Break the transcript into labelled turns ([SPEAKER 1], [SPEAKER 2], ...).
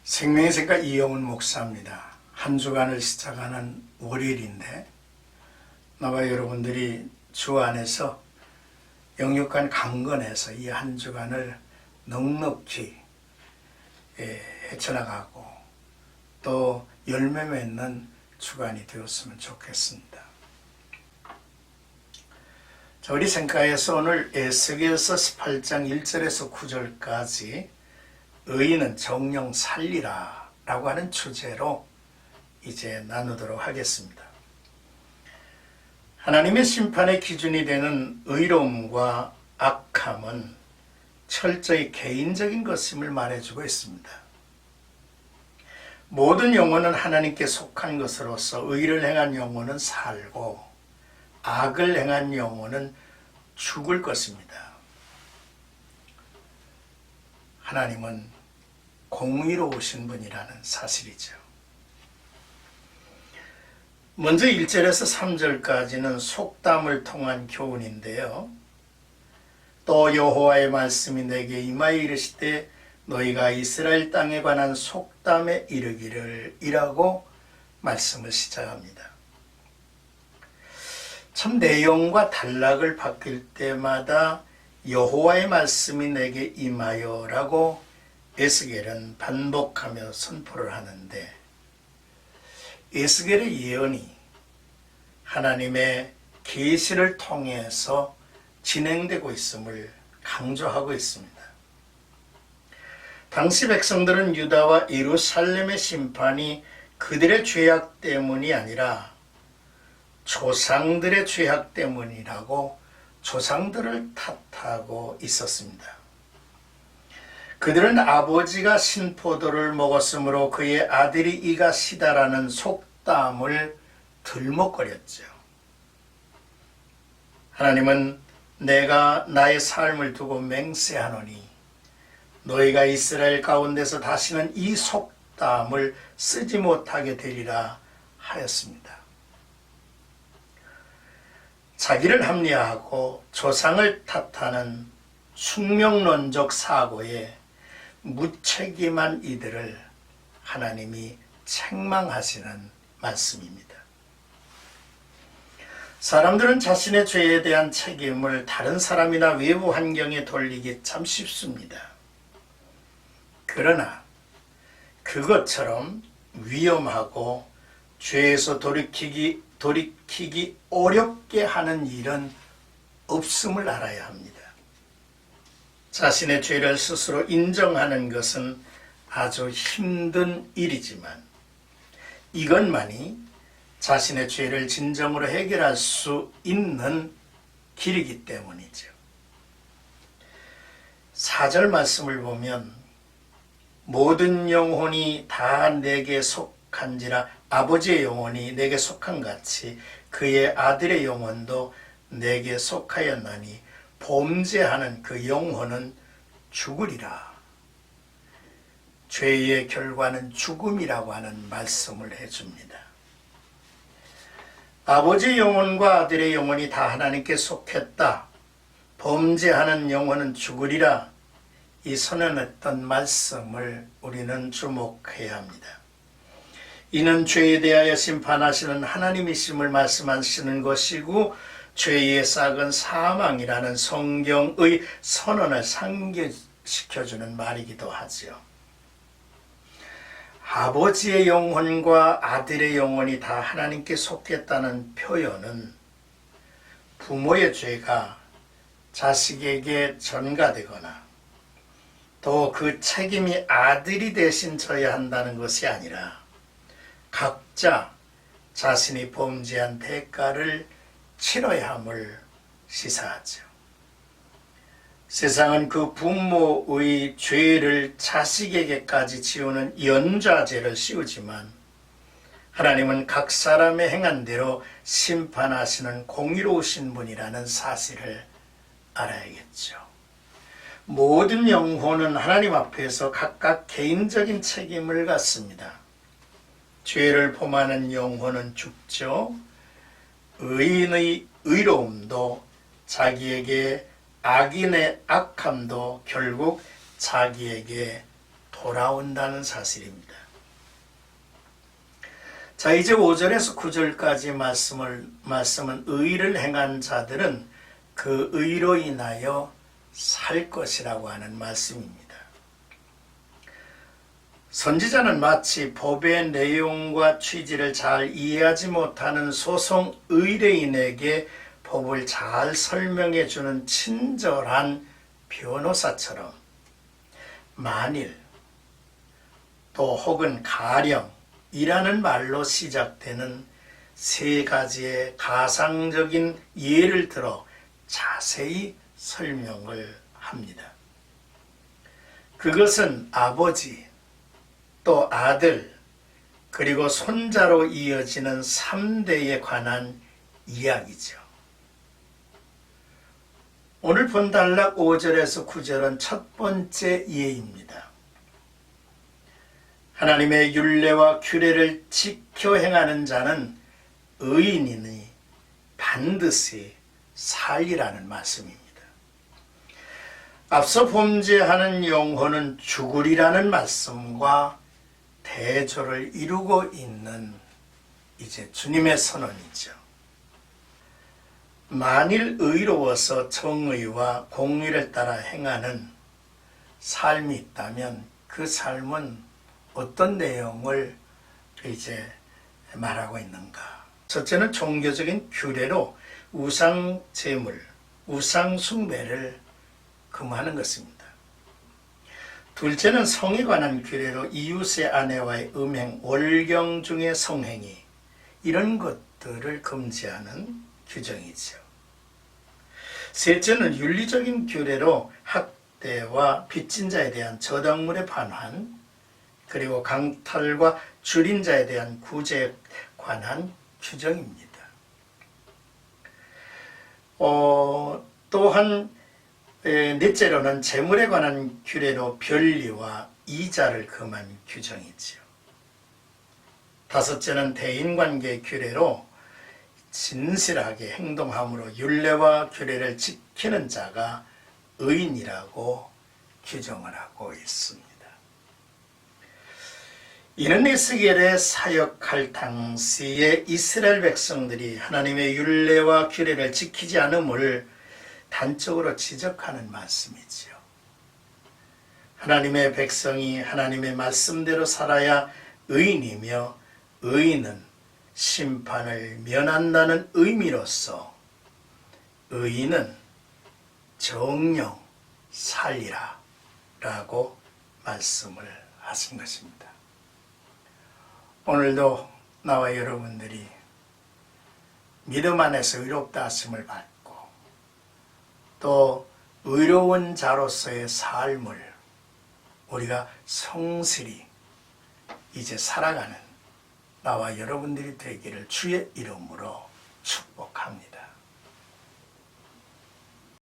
[SPEAKER 1] 생명의 색깔 이영훈 목사입니다. 한 주간을 시작하는 월요일인데 나와 여러분들이 주 안에서 영육간 강건해서 이 한 주간을 넉넉히 헤쳐나가고 또 열매 맺는 주간이 되었으면 좋겠습니다. 자, 우리 생각에서 오늘 에스겔서 18장 1절에서 9절까지 의인은 정령 살리라 라고 하는 주제로 이제 나누도록 하겠습니다. 하나님의 심판의 기준이 되는 의로움과 악함은 철저히 개인적인 것임을 말해주고 있습니다. 모든 영혼은 하나님께 속한 것으로서 의를 행한 영혼은 살고 악을 행한 영혼은 죽을 것입니다. 하나님은 공의로우신 분이라는 사실이죠. 먼저 1절에서 3절까지는 속담을 통한 교훈인데요. 또 여호와의 말씀이 내게 임하여 이르시되 너희가 이스라엘 땅에 관한 속담에 이르기를 이라고 말씀을 시작합니다. 참 내용과 단락을 바뀔 때마다 여호와의 말씀이 내게 임하여 라고 에스겔은 반복하며 선포를 하는데 에스겔의 예언이 하나님의 계시를 통해서 진행되고 있음을 강조하고 있습니다. 당시 백성들은 유다와 예루살렘의 심판이 그들의 죄악 때문이 아니라 조상들의 죄악 때문이라고 조상들을 탓하고 있었습니다. 그들은 아버지가 신포도를 먹었으므로 그의 아들이 이가 시다라는 속담을 들먹거렸죠. 하나님은 내가 나의 삶을 두고 맹세하노니 너희가 이스라엘 가운데서 다시는 이 속담을 쓰지 못하게 되리라 하였습니다. 자기를 합리화하고 조상을 탓하는 숙명론적 사고에 무책임한 이들을 하나님이 책망하시는 말씀입니다. 사람들은 자신의 죄에 대한 책임을 다른 사람이나 외부 환경에 돌리기 참 쉽습니다. 그러나 그것처럼 위험하고 죄에서 돌이키기 어렵게 하는 일은 없음을 알아야 합니다. 자신의 죄를 스스로 인정하는 것은 아주 힘든 일이지만 이것만이 자신의 죄를 진정으로 해결할 수 있는 길이기 때문이죠. 4절 말씀을 보면 모든 영혼이 다 내게 속한지라 아버지의 영혼이 내게 속한 같이 그의 아들의 영혼도 내게 속하였나니 범죄하는 그 영혼은 죽으리라. 죄의 결과는 죽음이라고 하는 말씀을 해줍니다. 아버지의 영혼과 아들의 영혼이 다 하나님께 속했다. 범죄하는 영혼은 죽으리라. 이 선언했던 말씀을 우리는 주목해야 합니다. 이는 죄에 대하여 심판하시는 하나님이심을 말씀하시는 것이고 죄의 싹은 사망이라는 성경의 선언을 상기시켜주는 말이기도 하죠. 아버지의 영혼과 아들의 영혼이 다 하나님께 속했다는 표현은 부모의 죄가 자식에게 전가되거나 또 그 책임이 아들이 대신 져야 한다는 것이 아니라 각자 자신이 범죄한 대가를 치러야 함을 시사하죠. 세상은 그 부모의 죄를 자식에게까지 지우는 연좌죄를 씌우지만 하나님은 각 사람의 행한 대로 심판하시는 공의로우신 분이라는 사실을 알아야겠죠. 모든 영혼은 하나님 앞에서 각각 개인적인 책임을 갖습니다. 죄를 범하는 영혼은 죽죠. 의인의 의로움도 자기에게 악인의 악함도 결국 자기에게 돌아온다는 사실입니다. 자, 이제 5절에서 9절까지 말씀은 의를 행한 자들은 그 의로 인하여 살 것이라고 하는 말씀입니다. 선지자는 마치 법의 내용과 취지를 잘 이해하지 못하는 소송 의뢰인에게 법을 잘 설명해 주는 친절한 변호사처럼 만일 또 혹은 가령이라는 말로 시작되는 세 가지의 가상적인 예를 들어 자세히 설명을 합니다. 그것은 아버지, 또 아들, 그리고 손자로 이어지는 3대에 관한 이야기죠. 오늘 본단락 5절에서 9절은 첫 번째 예입니다. 하나님의 율례와 규례를 지켜 행하는 자는 의인이니 반드시 살리라는 말씀입니다. 앞서 범죄하는 영혼은 죽으리라는 말씀과 대조를 이루고 있는 이제 주님의 선언이죠. 만일 의로워서 정의와 공의를 따라 행하는 삶이 있다면 그 삶은 어떤 내용을 이제 말하고 있는가? 첫째는 종교적인 규례로 우상 제물, 우상 숭배를 금하는 것입니다. 둘째는 성에 관한 규례로 이웃의 아내와의 음행, 월경 중의 성행위 이런 것들을 금지하는 규정이죠. 셋째는 윤리적인 규례로 학대와 빚진 자에 대한 저당물의 반환, 그리고 강탈과 줄인 자에 대한 구제에 관한 규정입니다. 또한 넷째로는 재물에 관한 규례로 변리와 이자를 금한 규정이지요. 다섯째는 대인관계 규례로 진실하게 행동함으로 율례와 규례를 지키는 자가 의인이라고 규정을 하고 있습니다. 이는 에스겔에 사역할 당시에 이스라엘 백성들이 하나님의 율례와 규례를 지키지 않음을 단적으로 지적하는 말씀이지요. 하나님의 백성이 하나님의 말씀대로 살아야 의인이며 의인은 심판을 면한다는 의미로서 의인은 정령 살리라 라고 말씀을 하신 것입니다. 오늘도 나와 여러분들이 믿음 안에서 의롭다 하심을 받고 또 의로운 자로서의 삶을 우리가 성실히 이제 살아가는 나와 여러분들이 되기를 주의 이름으로 축복합니다.